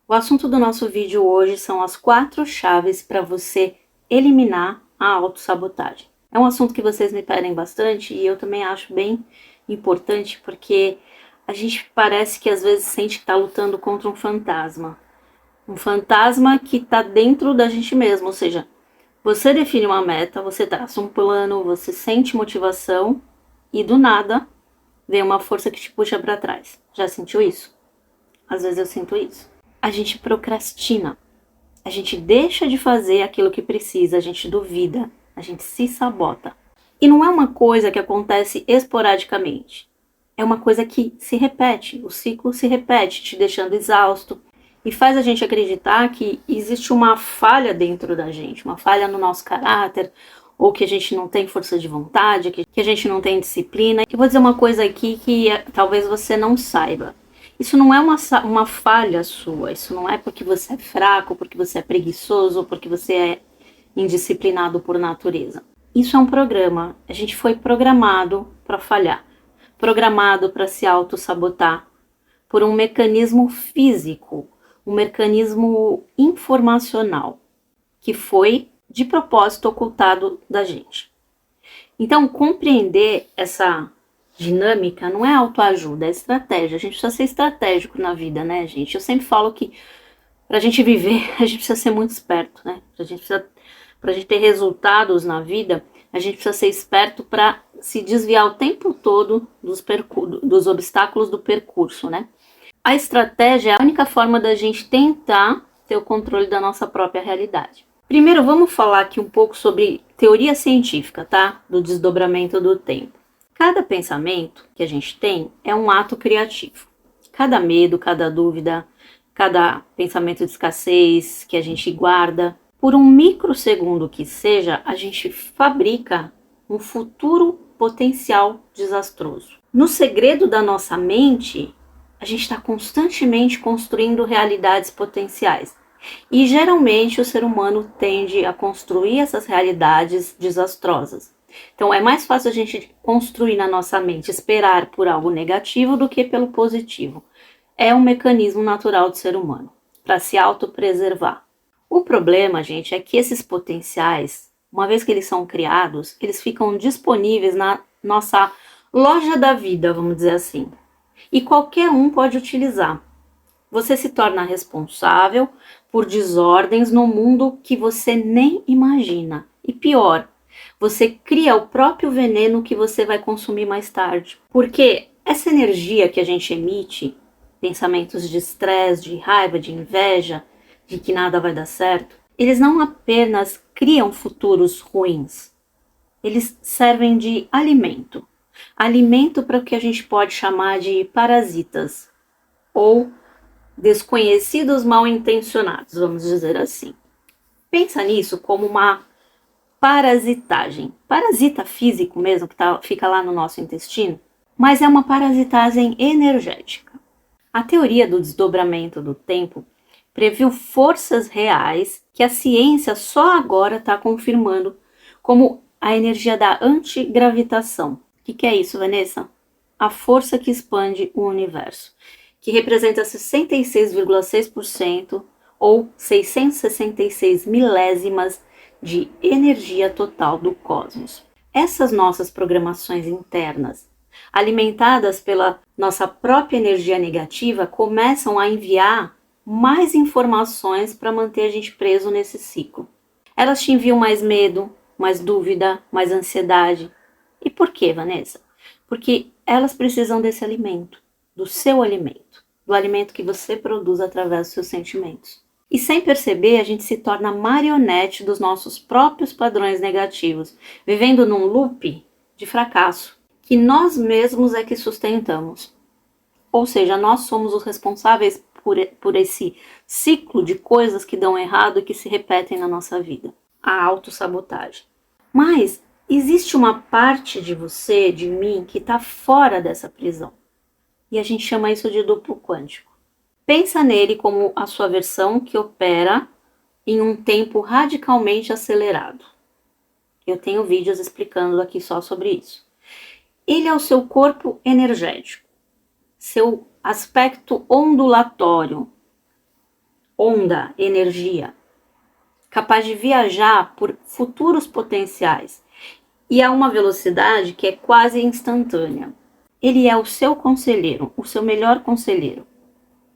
O assunto do nosso vídeo hoje são as 4 chaves para você eliminar a autossabotagem. É um assunto que vocês me pedem bastante e eu também acho bem importante porque a gente parece que às vezes sente que está lutando contra um fantasma. Um fantasma que está dentro da gente mesmo, ou seja, você define uma meta, você traça um plano, você sente motivação e do nada vem uma força que te puxa para trás. Já sentiu isso? Às vezes eu sinto isso. A gente procrastina, a gente deixa de fazer aquilo que precisa, a gente duvida, a gente se sabota. E não é uma coisa que acontece esporadicamente, é uma coisa que se repete, o ciclo se repete, te deixando exausto e faz a gente acreditar que existe uma falha dentro da gente, uma falha no nosso caráter, ou que a gente não tem força de vontade, que a gente não tem disciplina. Eu vou dizer uma coisa aqui que talvez você não saiba. Isso não é uma falha sua, isso não é porque você é fraco, porque você é preguiçoso, porque você é indisciplinado por natureza. Isso é um programa, a gente foi programado para falhar, programado para se auto-sabotar por um mecanismo físico, um mecanismo informacional, que foi de propósito ocultado da gente. Então, compreender essa dinâmica não é autoajuda, é estratégia. A gente precisa ser estratégico na vida, né, gente? Eu sempre falo que pra gente viver, a gente precisa ser muito esperto, né? Pra gente ter resultados na vida, a gente precisa ser esperto para se desviar o tempo todo dos obstáculos do percurso, né? A estratégia é a única forma da gente tentar ter o controle da nossa própria realidade. Primeiro, vamos falar aqui um pouco sobre teoria científica, tá? Do desdobramento do tempo. Cada pensamento que a gente tem é um ato criativo. Cada medo, cada dúvida, cada pensamento de escassez que a gente guarda, por um microsegundo que seja, a gente fabrica um futuro potencial desastroso. No segredo da nossa mente, a gente está constantemente construindo realidades potenciais. E geralmente o ser humano tende a construir essas realidades desastrosas. Então é mais fácil a gente construir na nossa mente, esperar por algo negativo do que pelo positivo. É um mecanismo natural do ser humano, para se autopreservar. O problema, gente, é que esses potenciais, uma vez que eles são criados, eles ficam disponíveis na nossa loja da vida, vamos dizer assim. E qualquer um pode utilizar. Você se torna responsável por desordens no mundo que você nem imagina. E pior, você cria o próprio veneno que você vai consumir mais tarde. Porque essa energia que a gente emite, pensamentos de estresse, de raiva, de inveja, de que nada vai dar certo, eles não apenas criam futuros ruins, eles servem de alimento. Alimento para o que a gente pode chamar de parasitas ou desconhecidos mal intencionados, vamos dizer assim. Pensa nisso como uma parasitagem. Parasita físico mesmo, que fica lá no nosso intestino, mas é uma parasitagem energética. A teoria do desdobramento do tempo previu forças reais que a ciência só agora está confirmando, como a energia da antigravitação. O que é isso, Vanessa? A força que expande o universo, que representa 66,6% ou 666 milésimas de energia total do cosmos. Essas nossas programações internas, alimentadas pela nossa própria energia negativa, começam a enviar mais informações para manter a gente preso nesse ciclo. Elas te enviam mais medo, mais dúvida, mais ansiedade. E por quê, Vanessa? Porque elas precisam desse alimento, do seu alimento, do alimento que você produz através dos seus sentimentos. E sem perceber, a gente se torna marionete dos nossos próprios padrões negativos, vivendo num loop de fracasso, que nós mesmos é que sustentamos. Ou seja, nós somos os responsáveis por esse ciclo de coisas que dão errado e que se repetem na nossa vida. A autossabotagem. Mas existe uma parte de você, de mim, que está fora dessa prisão. E a gente chama isso de duplo quântico. Pensa nele como a sua versão que opera em um tempo radicalmente acelerado. Eu tenho vídeos explicando aqui só sobre isso. Ele é o seu corpo energético, seu aspecto ondulatório, onda, energia, capaz de viajar por futuros potenciais e a uma velocidade que é quase instantânea. Ele é o seu conselheiro, o seu melhor conselheiro.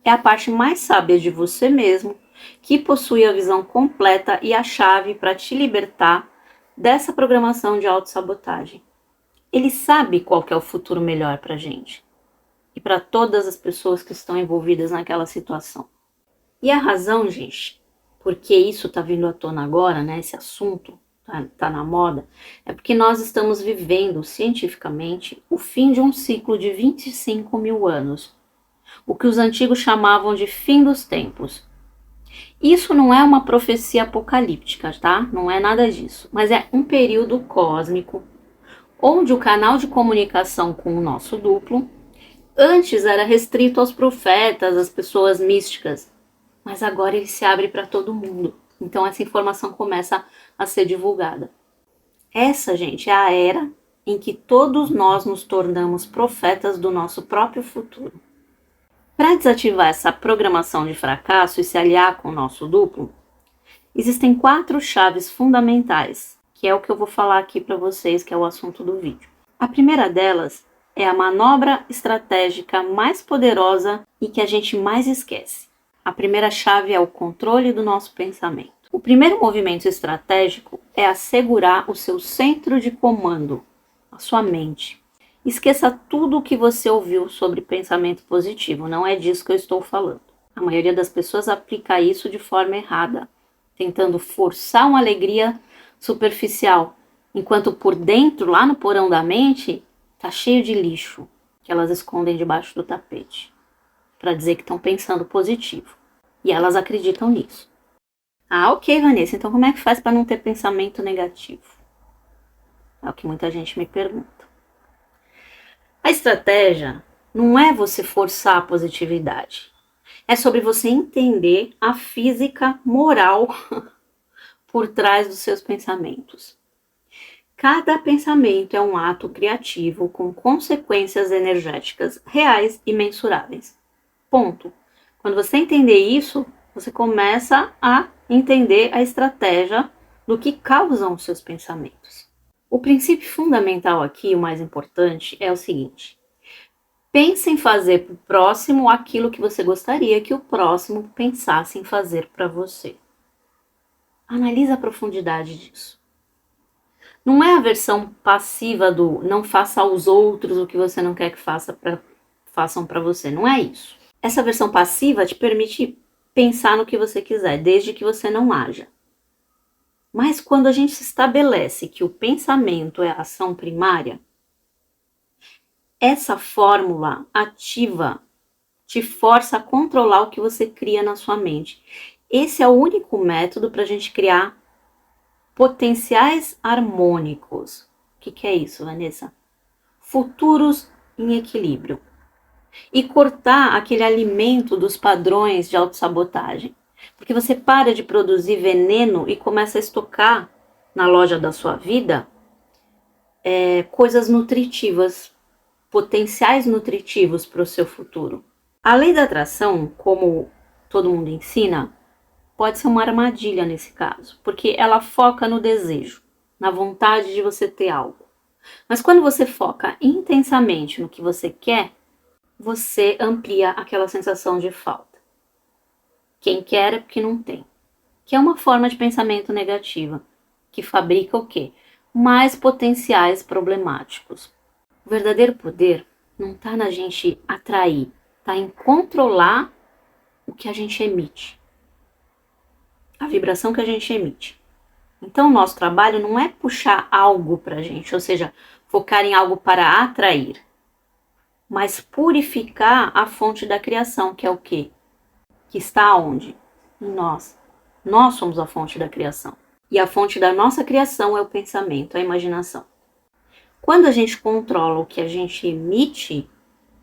É a parte mais sábia de você mesmo, que possui a visão completa e a chave para te libertar dessa programação de autossabotagem. Ele sabe qual que é o futuro melhor para a gente e para todas as pessoas que estão envolvidas naquela situação. E a razão, gente, porque isso está vindo à tona agora, né, esse assunto tá na moda, é porque nós estamos vivendo cientificamente o fim de um ciclo de 25 mil anos, o que os antigos chamavam de fim dos tempos. Isso não é uma profecia apocalíptica, tá? Não é nada disso, mas é um período cósmico onde o canal de comunicação com o nosso duplo antes era restrito aos profetas, às pessoas místicas, mas agora ele se abre para todo mundo. Então essa informação começa a ser divulgada. Essa, gente, é a era em que todos nós nos tornamos profetas do nosso próprio futuro. Para desativar essa programação de fracasso e se aliar com o nosso duplo, existem 4 chaves fundamentais, que é o que eu vou falar aqui para vocês, que é o assunto do vídeo. A primeira delas é a manobra estratégica mais poderosa e que a gente mais esquece. A primeira chave é o controle do nosso pensamento. O primeiro movimento estratégico é assegurar o seu centro de comando, a sua mente. Esqueça tudo o que você ouviu sobre pensamento positivo, não é disso que eu estou falando. A maioria das pessoas aplica isso de forma errada, tentando forçar uma alegria superficial, enquanto por dentro, lá no porão da mente, tá cheio de lixo que elas escondem debaixo do tapete, para dizer que estão pensando positivo. E elas acreditam nisso. Ah, ok, Vanessa, então como é que faz para não ter pensamento negativo? É o que muita gente me pergunta. A estratégia não é você forçar a positividade. É sobre você entender a física moral por trás dos seus pensamentos. Cada pensamento é um ato criativo com consequências energéticas reais e mensuráveis. Ponto. Quando você entender isso, você começa a entender a estratégia do que causam os seus pensamentos. O princípio fundamental aqui, o mais importante, é o seguinte: pense em fazer para o próximo aquilo que você gostaria que o próximo pensasse em fazer para você. Analise a profundidade disso. Não é a versão passiva do não faça aos outros o que você não quer que façam para você. Não é isso. Essa versão passiva te permite pensar no que você quiser, desde que você não haja. Mas quando a gente se estabelece que o pensamento é a ação primária, essa fórmula ativa te força a controlar o que você cria na sua mente. Esse é o único método para a gente criar potenciais harmônicos. O que é isso, Vanessa? Futuros em equilíbrio. E cortar aquele alimento dos padrões de autossabotagem. Porque você para de produzir veneno e começa a estocar na loja da sua vida coisas nutritivas, potenciais nutritivos para o seu futuro. A lei da atração, como todo mundo ensina, pode ser uma armadilha nesse caso, porque ela foca no desejo, na vontade de você ter algo. Mas quando você foca intensamente no que você quer, você amplia aquela sensação de falta. Quem quer é porque não tem. Que é uma forma de pensamento negativa, que fabrica o quê? Mais potenciais problemáticos. O verdadeiro poder não está na gente atrair, está em controlar o que a gente emite. A vibração que a gente emite. Então, o nosso trabalho não é puxar algo para a gente, ou seja, focar em algo para atrair, mas purificar a fonte da criação, que é o quê? Que está onde? Em nós. Nós somos a fonte da criação. E a fonte da nossa criação é o pensamento, a imaginação. Quando a gente controla o que a gente emite,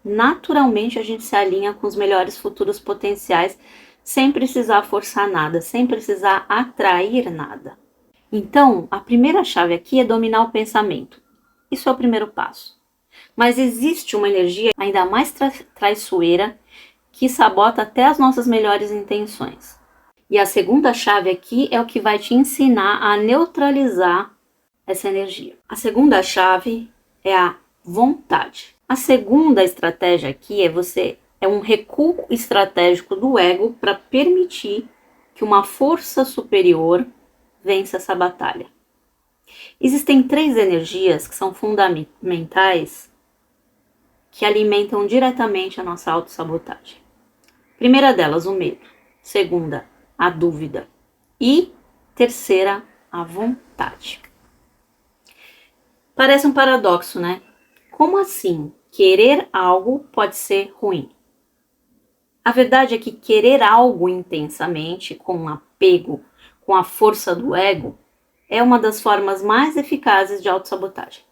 naturalmente a gente se alinha com os melhores futuros potenciais, sem precisar forçar nada, sem precisar atrair nada. Então, a primeira chave aqui é dominar o pensamento. Isso é o primeiro passo. Mas existe uma energia ainda mais traiçoeira que sabota até as nossas melhores intenções. E a segunda chave aqui é o que vai te ensinar a neutralizar essa energia. A segunda chave é a vontade. A segunda estratégia aqui é um recuo estratégico do ego para permitir que uma força superior vença essa batalha. Existem 3 energias que são fundamentais que alimentam diretamente a nossa autossabotagem. Primeira delas, o medo. Segunda, a dúvida. E terceira, a vontade. Parece um paradoxo, né? Como assim? Querer algo pode ser ruim. A verdade é que querer algo intensamente, com apego, com a força do ego, é uma das formas mais eficazes de autossabotagem.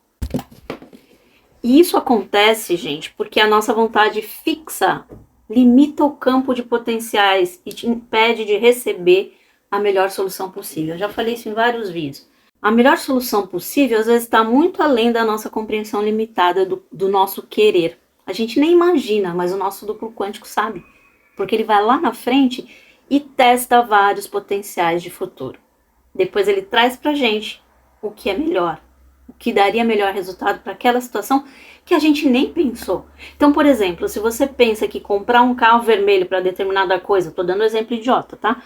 E isso acontece, gente, porque a nossa vontade fixa limita o campo de potenciais e te impede de receber a melhor solução possível. Eu já falei isso em vários vídeos. A melhor solução possível, às vezes, está muito além da nossa compreensão limitada do nosso querer. A gente nem imagina, mas o nosso duplo quântico sabe. Porque ele vai lá na frente e testa vários potenciais de futuro. Depois ele traz pra gente o que é melhor, o que daria melhor resultado para aquela situação que a gente nem pensou. Então, por exemplo, se você pensa que comprar um carro vermelho para determinada coisa, tô dando um exemplo idiota, tá?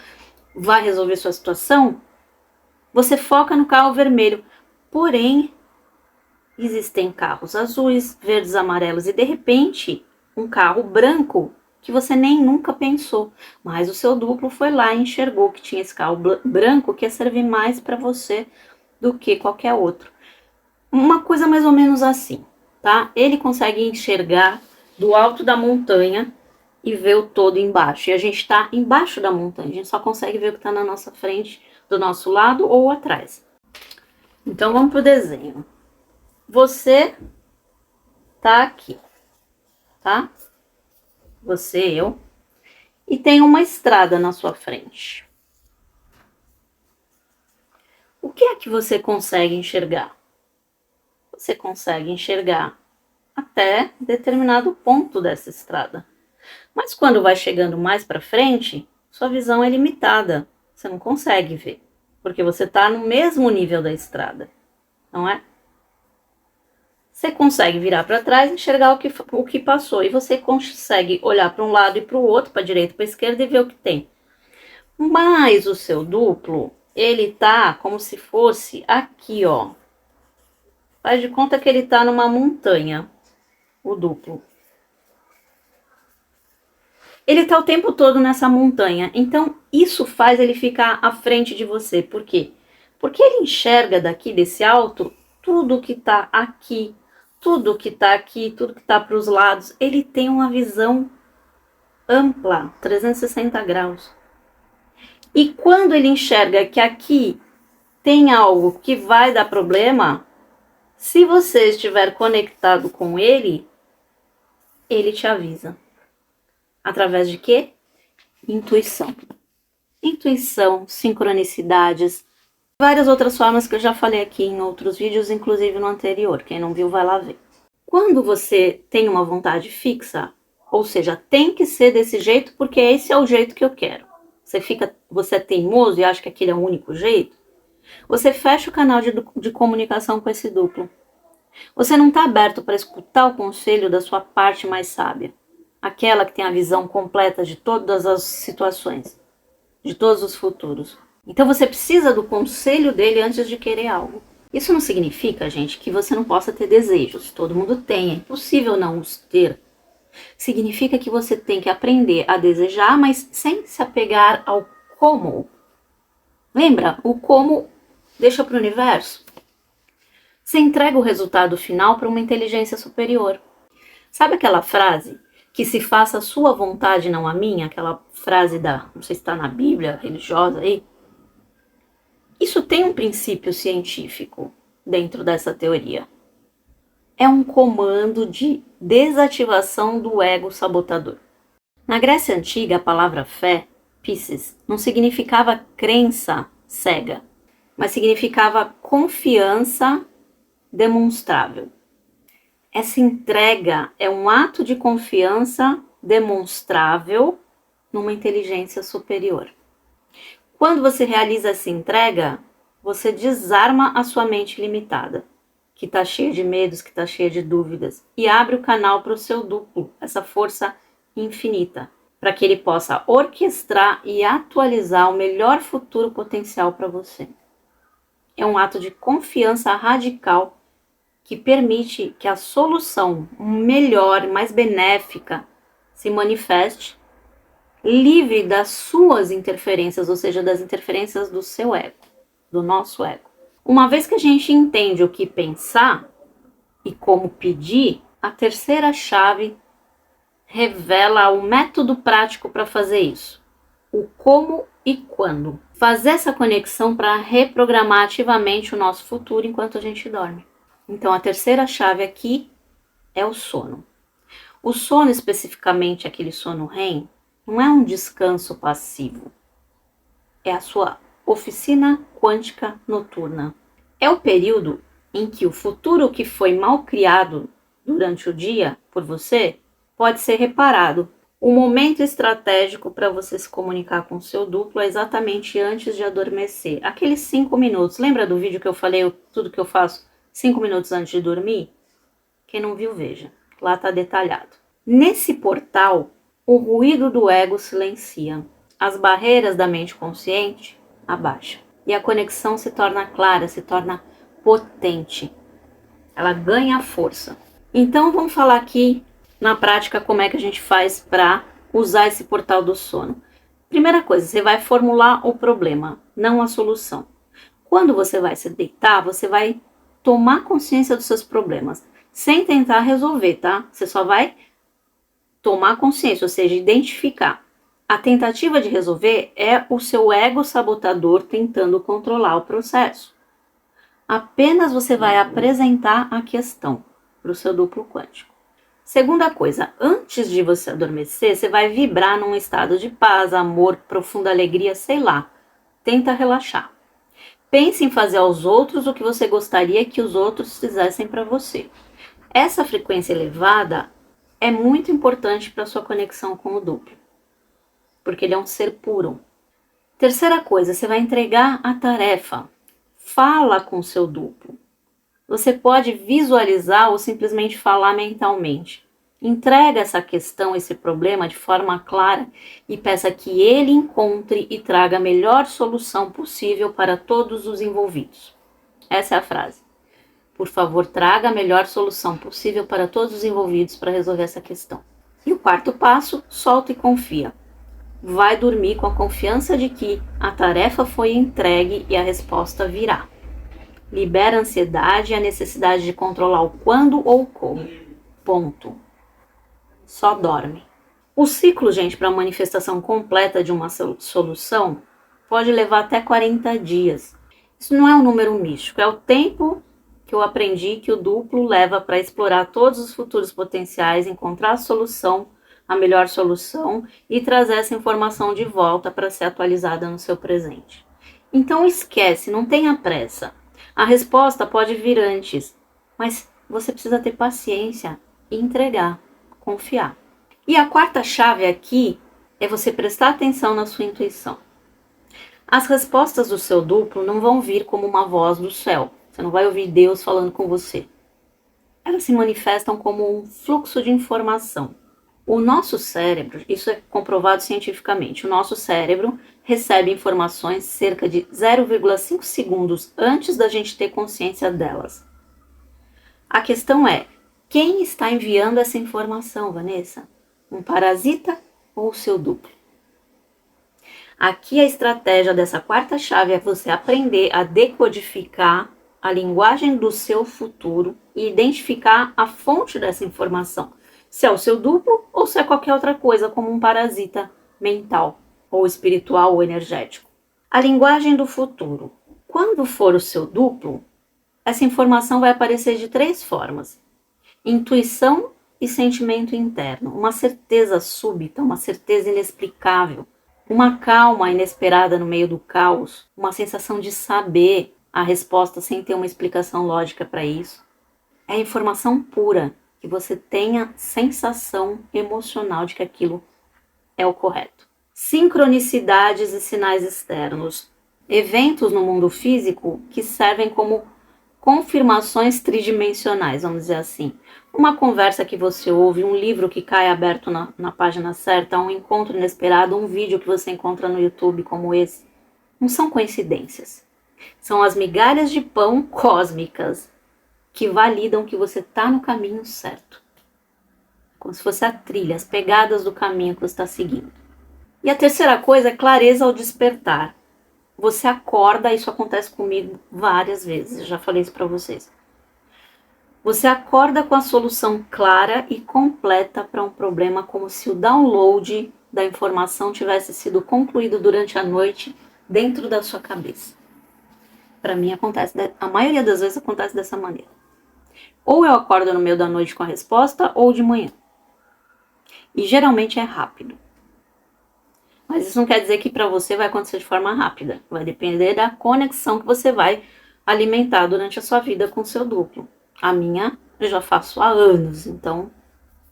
Vai resolver sua situação, você foca no carro vermelho. Porém, existem carros azuis, verdes, amarelos e de repente um carro branco que você nem nunca pensou, mas o seu duplo foi lá e enxergou que tinha esse carro branco que ia servir mais para você do que qualquer outro. Uma coisa mais ou menos assim, tá? Ele consegue enxergar do alto da montanha e ver o todo embaixo. E a gente está embaixo da montanha, a gente só consegue ver o que está na nossa frente, do nosso lado ou atrás. Então vamos pro desenho. Você tá aqui, tá? Você, eu. E tem uma estrada na sua frente. O que é que você consegue enxergar? Você consegue enxergar até determinado ponto dessa estrada. Mas quando vai chegando mais para frente, sua visão é limitada. Você não consegue ver, porque você está no mesmo nível da estrada, não é? Você consegue virar para trás e enxergar o que passou. E você consegue olhar para um lado e para o outro, para a direita e para a esquerda e ver o que tem. Mas o seu duplo, ele tá como se fosse aqui, ó. Faz de conta que ele tá numa montanha, o duplo. Ele tá o tempo todo nessa montanha. Então, isso faz ele ficar à frente de você. Por quê? Porque ele enxerga daqui, desse alto, tudo que tá aqui, tudo que tá aqui, tudo que tá para os lados. Ele tem uma visão ampla, 360 graus. E quando ele enxerga que aqui tem algo que vai dar problema, se você estiver conectado com ele, ele te avisa. Através de quê? Intuição. Intuição, sincronicidades, várias outras formas que eu já falei aqui em outros vídeos, inclusive no anterior. Quem não viu, vai lá ver. Quando você tem uma vontade fixa, ou seja, tem que ser desse jeito porque esse é o jeito que eu quero. Você é teimoso e acha que aquele é o único jeito? Você fecha o canal de comunicação com esse duplo. Você não está aberto para escutar o conselho da sua parte mais sábia. Aquela que tem a visão completa de todas as situações, de todos os futuros. Então você precisa do conselho dele antes de querer algo. Isso não significa, gente, que você não possa ter desejos. Todo mundo tem, é impossível não os ter. Significa que você tem que aprender a desejar, mas sem se apegar ao como. Lembra? O como deixa para o universo. Você entrega o resultado final para uma inteligência superior. Sabe aquela frase? Que se faça a sua vontade, não a minha? Aquela frase não sei se está na Bíblia, religiosa aí. Isso tem um princípio científico dentro dessa teoria. É um comando de desativação do ego sabotador. Na Grécia Antiga, a palavra fé, piscis, não significava crença cega, mas significava confiança demonstrável. Essa entrega é um ato de confiança demonstrável numa inteligência superior. Quando você realiza essa entrega, você desarma a sua mente limitada, que está cheia de medos, que está cheia de dúvidas, e abre o canal para o seu duplo, essa força infinita, para que ele possa orquestrar e atualizar o melhor futuro potencial para você. É um ato de confiança radical que permite que a solução melhor, mais benéfica, se manifeste, livre das suas interferências, ou seja, das interferências do seu ego, do nosso ego. Uma vez que a gente entende o que pensar e como pedir, a terceira chave revela o método prático para fazer isso. O como e quando. Fazer essa conexão para reprogramar ativamente o nosso futuro enquanto a gente dorme. Então, a terceira chave aqui é o sono. O sono, especificamente aquele sono REM, não é um descanso passivo. É a sua oficina quântica noturna. É o período em que o futuro que foi mal criado durante o dia por você pode ser reparado. O momento estratégico para você se comunicar com o seu duplo é exatamente antes de adormecer. Aqueles 5 minutos. Lembra do vídeo que eu falei tudo que eu faço 5 minutos antes de dormir? Quem não viu, veja. Lá está detalhado. Nesse portal, o ruído do ego silencia. As barreiras da mente consciente abaixam. E a conexão se torna clara, se torna potente. Ela ganha força. Então vamos falar aqui na prática como é que a gente faz para usar esse portal do sono. Primeira coisa, você vai formular o problema, não a solução. Quando você vai se deitar, você vai tomar consciência dos seus problemas, sem tentar resolver, tá? Você só vai tomar consciência, ou seja, identificar. A tentativa de resolver é o seu ego sabotador tentando controlar o processo. Apenas você vai apresentar a questão para o seu duplo quântico. Segunda coisa, antes de você adormecer, você vai vibrar num estado de paz, amor, profunda alegria, sei lá. Tenta relaxar. Pense em fazer aos outros o que você gostaria que os outros fizessem para você. Essa frequência elevada é muito importante para a sua conexão com o duplo, porque ele é um ser puro. Terceira coisa, você vai entregar a tarefa. Fala com o seu duplo. Você pode visualizar ou simplesmente falar mentalmente. Entrega essa questão, esse problema de forma clara e peça que ele encontre e traga a melhor solução possível para todos os envolvidos. Essa é a frase. Por favor, traga a melhor solução possível para todos os envolvidos para resolver essa questão. E o quarto passo, solta e confia. Vai dormir com a confiança de que a tarefa foi entregue e a resposta virá. Libera a ansiedade e a necessidade de controlar o quando ou como. Ponto. Só dorme. O ciclo, gente, para a manifestação completa de uma solução pode levar até 40 dias. Isso não é um número místico, é o tempo que eu aprendi que o duplo leva para explorar todos os futuros potenciais, encontrar a solução, a melhor solução e trazer essa informação de volta para ser atualizada no seu presente. Então esquece, não tenha pressa. A resposta pode vir antes, mas você precisa ter paciência e entregar, confiar. E a quarta chave aqui é você prestar atenção na sua intuição. As respostas do seu duplo não vão vir como uma voz do céu. Você não vai ouvir Deus falando com você. Elas se manifestam como um fluxo de informação. O nosso cérebro, isso é comprovado cientificamente, o nosso cérebro recebe informações cerca de 0,5 segundos antes da gente ter consciência delas. A questão é, quem está enviando essa informação, Vanessa? Um parasita ou o seu duplo? Aqui a estratégia dessa quarta chave é você aprender a decodificar a linguagem do seu futuro e identificar a fonte dessa informação. Se é o seu duplo ou se é qualquer outra coisa, como um parasita mental, ou espiritual ou energético. A linguagem do futuro. Quando for o seu duplo, essa informação vai aparecer de 3 formas. Intuição e sentimento interno. Uma certeza súbita, uma certeza inexplicável. Uma calma inesperada no meio do caos. Uma sensação de saber a resposta sem ter uma explicação lógica para isso. É informação pura, que você tenha sensação emocional de que aquilo é o correto. sincronicidades e sinais externos. Eventos no mundo físico que servem como confirmações tridimensionais, vamos dizer assim. Uma conversa que você ouve, um livro que cai aberto na página certa, um encontro inesperado, um vídeo que você encontra no YouTube como esse. Não são coincidências. São as migalhas de pão cósmicas que validam que você está no caminho certo. Como se fosse a trilha, as pegadas do caminho que você está seguindo. E a terceira coisa é clareza ao despertar. Você acorda, isso acontece comigo várias vezes, já falei isso para vocês. Você acorda com a solução clara e completa para um problema, como se o download da informação tivesse sido concluído durante a noite dentro da sua cabeça. Para mim acontece, a maioria das vezes acontece dessa maneira. Ou eu acordo no meio da noite com a resposta, ou de manhã. E geralmente é rápido. Mas isso não quer dizer que para você vai acontecer de forma rápida. Vai depender da conexão que você vai alimentar durante a sua vida com o seu duplo. A minha eu já faço há anos, então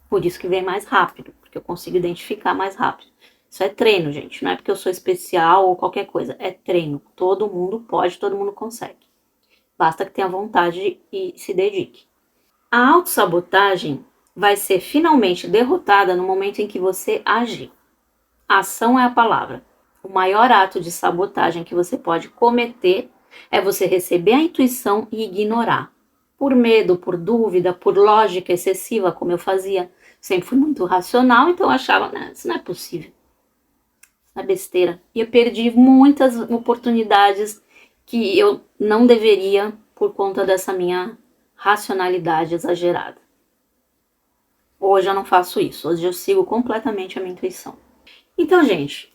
por isso que vem mais rápido, porque eu consigo identificar mais rápido. Isso é treino, gente, não é porque eu sou especial ou qualquer coisa, é treino. Todo mundo pode, todo mundo consegue. Basta que tenha vontade e se dedique. A autossabotagem vai ser finalmente derrotada no momento em que você agir. A ação é a palavra. O maior ato de sabotagem que você pode cometer é você receber a intuição e ignorar. Por medo, por dúvida, por lógica excessiva, como eu fazia. Sempre fui muito racional, então eu achava, não, isso não é possível. Isso é besteira. E eu perdi muitas oportunidades que eu não deveria por conta dessa minha racionalidade exagerada. Hoje eu não faço isso. Hoje eu sigo completamente a minha intuição. Então, gente,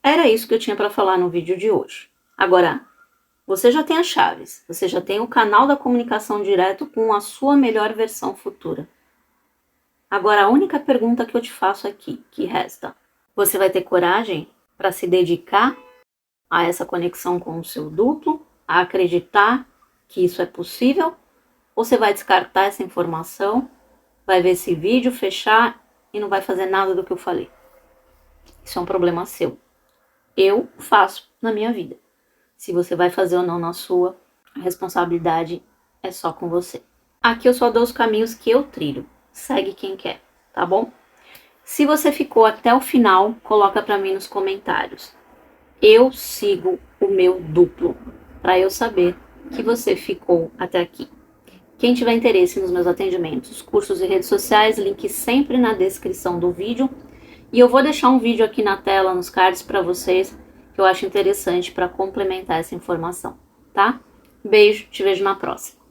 era isso que eu tinha para falar no vídeo de hoje. Agora, você já tem as chaves, você já tem o canal da comunicação direto com a sua melhor versão futura. Agora, a única pergunta que eu te faço aqui, que resta, você vai ter coragem para se dedicar a essa conexão com o seu duplo, a acreditar que isso é possível, ou você vai descartar essa informação, vai ver esse vídeo, fechar e não vai fazer nada do que eu falei? Isso é um problema seu. Eu faço na minha vida. Se você vai fazer ou não na sua, a responsabilidade é só com você. Aqui eu só dou os caminhos que eu trilho. Segue quem quer, tá bom? Se você ficou até o final, coloca pra mim nos comentários. Eu sigo o meu duplo, para eu saber que você ficou até aqui. Quem tiver interesse nos meus atendimentos, cursos e redes sociais, link sempre na descrição do vídeo. E eu vou deixar um vídeo aqui na tela, nos cards, para vocês, que eu acho interessante para complementar essa informação, tá? Beijo, te vejo na próxima.